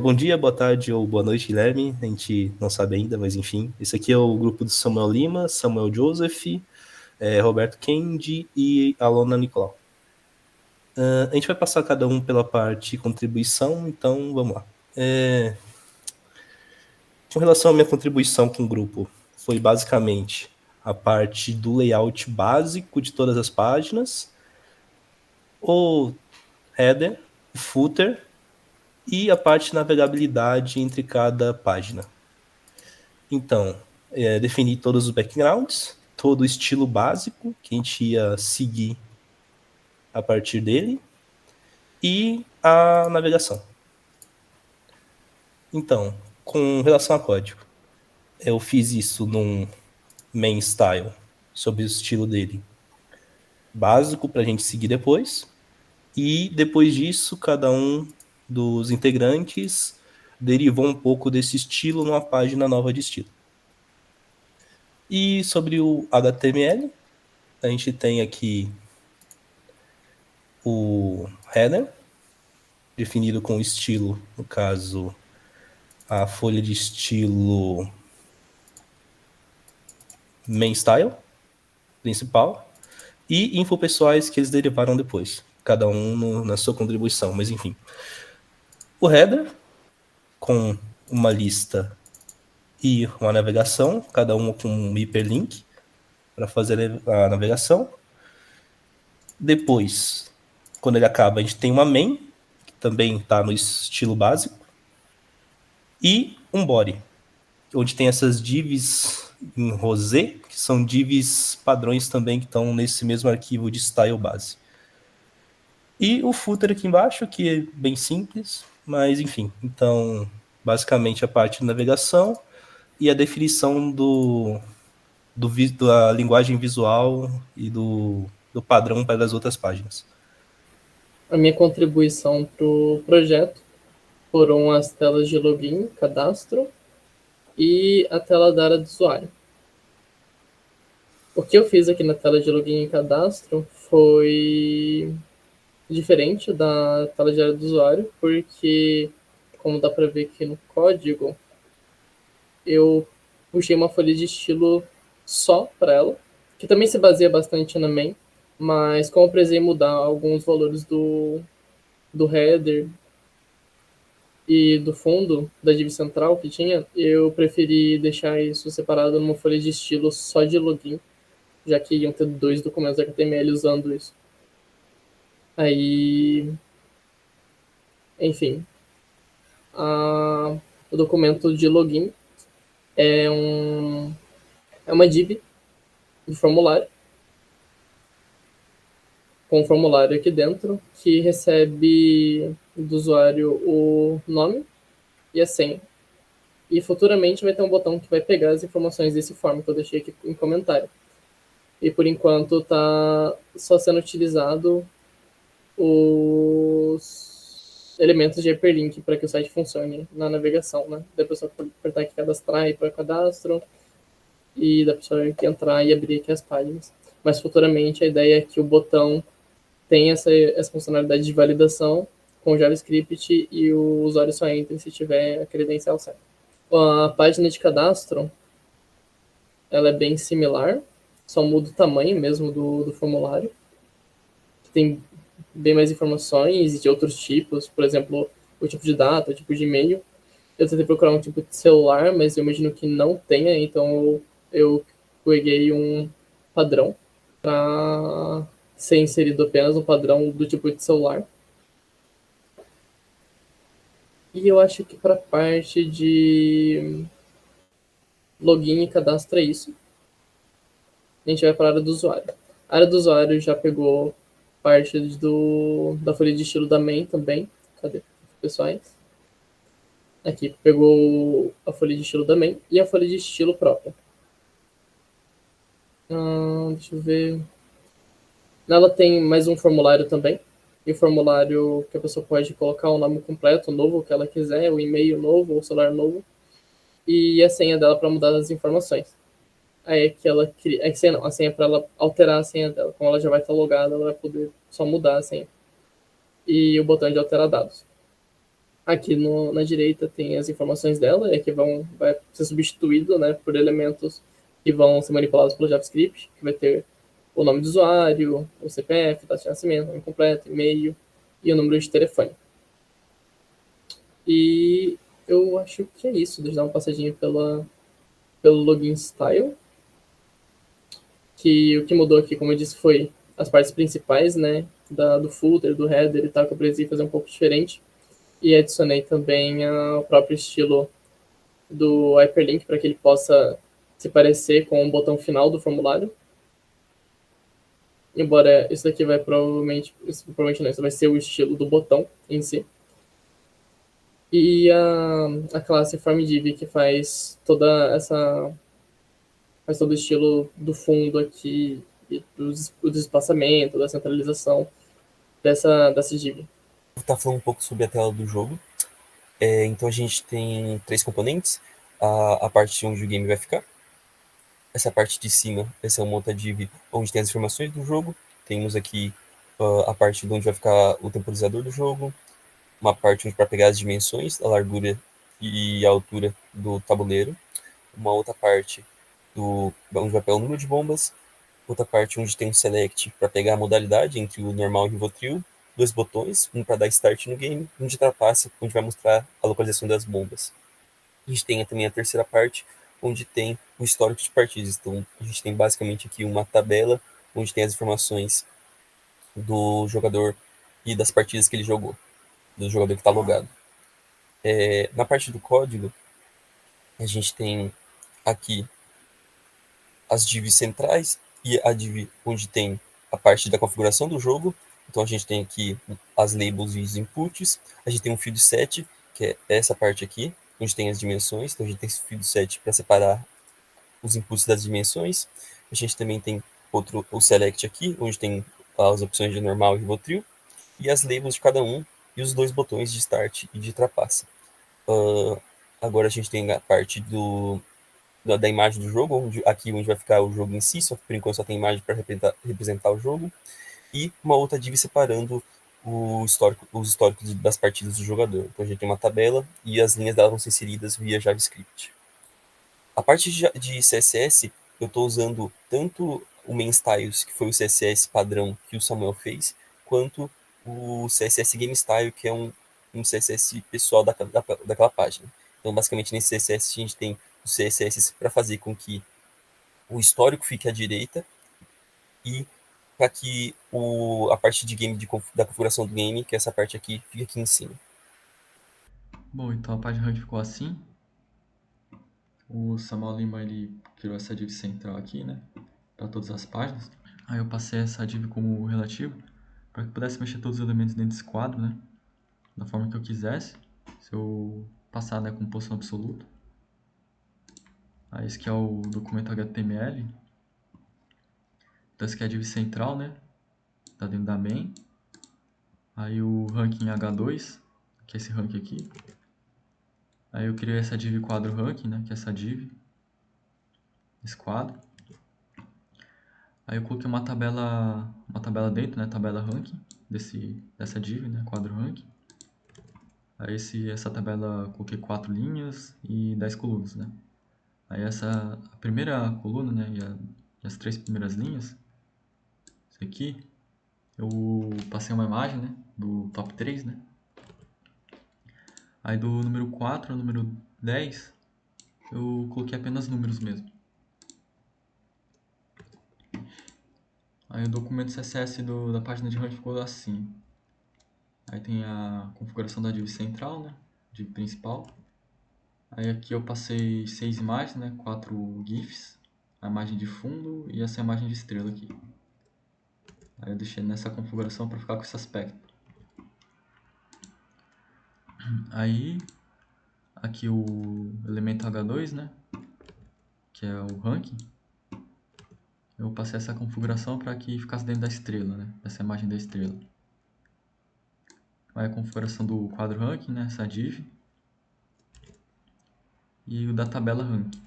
Bom dia, boa tarde ou boa noite, Guilherme. A gente não sabe ainda, mas enfim. Esse aqui é o grupo do Samuel Lima, Samuel Joseph, Roberto Kendi e Alona Nicolau. A gente vai passar cada um pela parte contribuição, então vamos lá. Com relação à minha contribuição com o grupo, foi basicamente a parte do layout básico de todas as páginas, o header, o footer e a parte de navegabilidade entre cada página. Então, definir todos os backgrounds, todo o estilo básico que a gente ia seguir a partir dele e a navegação. Então, com relação a código, eu fiz isso num main style, sobre o estilo dele básico para a gente seguir depois. E depois disso, cada um dos integrantes derivou um pouco desse estilo numa página nova de estilo. E sobre o HTML, a gente tem aqui o header, definido com estilo, no caso, a folha de estilo main style, principal, e info pessoais que eles derivaram depois, cada um na sua contribuição, mas enfim. O header, com uma lista e uma navegação, cada uma com um hiperlink para fazer a navegação. Depois, quando ele acaba, a gente tem uma main, que também está no estilo básico, e um body, onde tem essas divs em rosé, que são divs padrões também que estão nesse mesmo arquivo de style base. E o footer aqui embaixo, que é bem simples, mas enfim. Então, basicamente a parte de navegação e a definição da linguagem visual e do padrão para as outras páginas. A minha contribuição para o projeto foram as telas de login, cadastro e a tela da área do usuário. O que eu fiz aqui na tela de login e cadastro foi diferente da tela de área do usuário, porque, como dá para ver aqui no código, eu puxei uma folha de estilo só para ela, que também se baseia bastante na main, mas como eu precisei mudar alguns valores do header e do fundo da div central que tinha, eu preferi deixar isso separado numa folha de estilo só de login, já que iam ter 2 documentos HTML usando isso. Aí, enfim, o documento de login é uma div de formulário, com um formulário aqui dentro, que recebe do usuário o nome e a senha. E futuramente vai ter um botão que vai pegar as informações desse form que eu deixei aqui em comentário. E por enquanto está só sendo utilizado os elementos de hyperlink para que o site funcione na navegação, né? Da pessoa apertar aqui cadastrar e para cadastro, e da pessoa entrar e abrir aqui as páginas. Mas futuramente a ideia é que o botão tenha essa funcionalidade de validação com JavaScript e o usuário só entra se tiver a credencial certa. A página de cadastro ela é bem similar, só muda o tamanho mesmo do formulário. Tem bem mais informações de outros tipos, por exemplo, o tipo de data, o tipo de e-mail. Eu tentei procurar um tipo de celular, mas eu imagino que não tenha, então eu peguei um padrão para ser inserido apenas um padrão do tipo de celular. E eu acho que para a parte de login e cadastro é isso. A gente vai para a área do usuário. A área do usuário já pegou parte da folha de estilo da main também. Cadê? Pessoais. Aqui, pegou a folha de estilo da main e a folha de estilo própria. Deixa eu ver. Nela tem mais um formulário também. E o formulário que a pessoa pode colocar o nome completo, novo, que ela quiser, o e-mail novo, o celular novo. E a senha dela para mudar as informações. Aí é que ela cria. É que senha não, a senha é para ela alterar a senha dela. Como ela já vai estar logada, ela vai poder só mudar a senha. E o botão de alterar dados. Aqui na direita tem as informações dela, que vai ser substituído, né, por elementos que vão ser manipulados pelo JavaScript, que vai ter o nome do usuário, o CPF, data de nascimento, nome completo, e-mail e o número de telefone. E eu acho que é isso. Deixa eu dar uma passadinha pelo login style, que o que mudou aqui, como eu disse, foi as partes principais, né, do footer, do header e tal, que eu precisei fazer um pouco diferente. E adicionei também o próprio estilo do hyperlink para que ele possa se parecer com o botão final do formulário. Embora isso daqui vai provavelmente não, isso vai ser o estilo do botão em si. E a classe FormDiv que faz todo o estilo do fundo aqui, do espaçamento, da centralização dessa div. Vou estar falando um pouco sobre a tela do jogo. Então a gente tem 3 componentes. A parte onde o game vai ficar. Essa parte de cima, essa é uma outra div onde tem as informações do jogo. Temos aqui a parte de onde vai ficar o temporizador do jogo. Uma parte onde para pegar as dimensões, a largura e a altura do tabuleiro. Uma outra parte onde vai pegar o número de bombas. Outra parte onde tem um select para pegar a modalidade entre o normal e o Rivotril. 2 botões, um para dar start no game, um de trapaça, onde vai mostrar a localização das bombas. A gente tem também a terceira parte, onde tem o histórico de partidas. Então, a gente tem basicamente aqui uma tabela onde tem as informações do jogador e das partidas que ele jogou, do jogador que está logado. Na parte do código, a gente tem aqui as divs centrais e a div onde tem a parte da configuração do jogo. Então a gente tem aqui as labels e os inputs. A gente tem um field set, que é essa parte aqui, onde tem as dimensões. Então a gente tem esse field set para separar os inputs das dimensões. A gente também tem o select aqui, onde tem as opções de normal e Rivotril, e as labels de cada um, e os 2 botões de start e de trapaça. Agora a gente tem a parte da imagem do jogo, aqui onde vai ficar o jogo em si, só que por enquanto só tem imagem para representar o jogo, e uma outra div separando os históricos das partidas do jogador. Então a gente tem uma tabela e as linhas delas vão ser inseridas via JavaScript. A parte de CSS, eu estou usando tanto o main styles, que foi o CSS padrão que o Samuel fez, quanto o CSS Game Style, que é um CSS pessoal daquela página. Então, basicamente, nesse CSS, a gente tem o CSS para fazer com que o histórico fique à direita e para que a parte de game da configuração do game, que é essa parte aqui, fique aqui em cima. Bom, então a página rank ficou assim. O Samuel Lima ele criou essa div central aqui, né, para todas as páginas. Aí eu passei essa div como relativo para que pudesse mexer todos os elementos dentro desse quadro, né, da forma que eu quisesse. Se eu passar, né, com posição absoluta. Aí esse aqui é o documento HTML. Então esse aqui é a div central, né, tá dentro da main. Aí o ranking H2, que é esse ranking aqui. Aí eu criei essa div quadro ranking, né, que é essa div, esse quadro. Aí eu coloquei uma tabela dentro, né, tabela ranking dessa div, né, quadro ranking. Aí essa tabela eu coloquei 4 linhas e 10 colunas, né. Aí a primeira coluna, né, e as 3 primeiras linhas, isso aqui, eu passei uma imagem, né, do top 3, né. Aí do número 4 ao número 10, eu coloquei apenas números mesmo. Aí o documento CSS da página de ranking ficou assim. Aí tem a configuração da div central, né? Div principal. Aí aqui eu passei 6 imagens, né? 4 GIFs. A imagem de fundo e essa imagem de estrela aqui. Aí eu deixei nessa configuração para ficar com esse aspecto. Aí aqui o elemento H2, né? Que é o ranking. Eu passei essa configuração para que ficasse dentro da estrela, né? Essa imagem da estrela. Aí a configuração do quadro ranking, né? Essa div. E o da tabela ranking.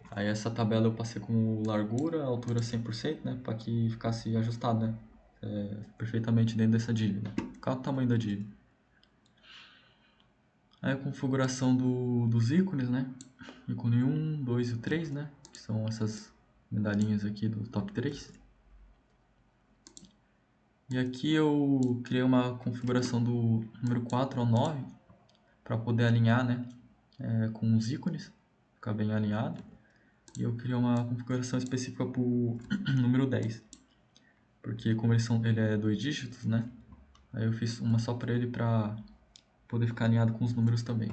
Aí essa tabela eu passei com largura, altura 100%, né? Para que ficasse ajustado, né? Perfeitamente dentro dessa div, né? Qual o tamanho da div? Aí a configuração dos ícones, né? Ícone 1, 2 e 3, né? Que são essas medalhinhas aqui do top 3. E aqui eu criei uma configuração do número 4 ao 9 para poder alinhar, né? Com os ícones, ficar bem alinhado. E eu criei uma configuração específica para o número 10. Porque como ele é 2 dígitos, né? Aí eu fiz uma só para ele para poder ficar alinhado com os números também.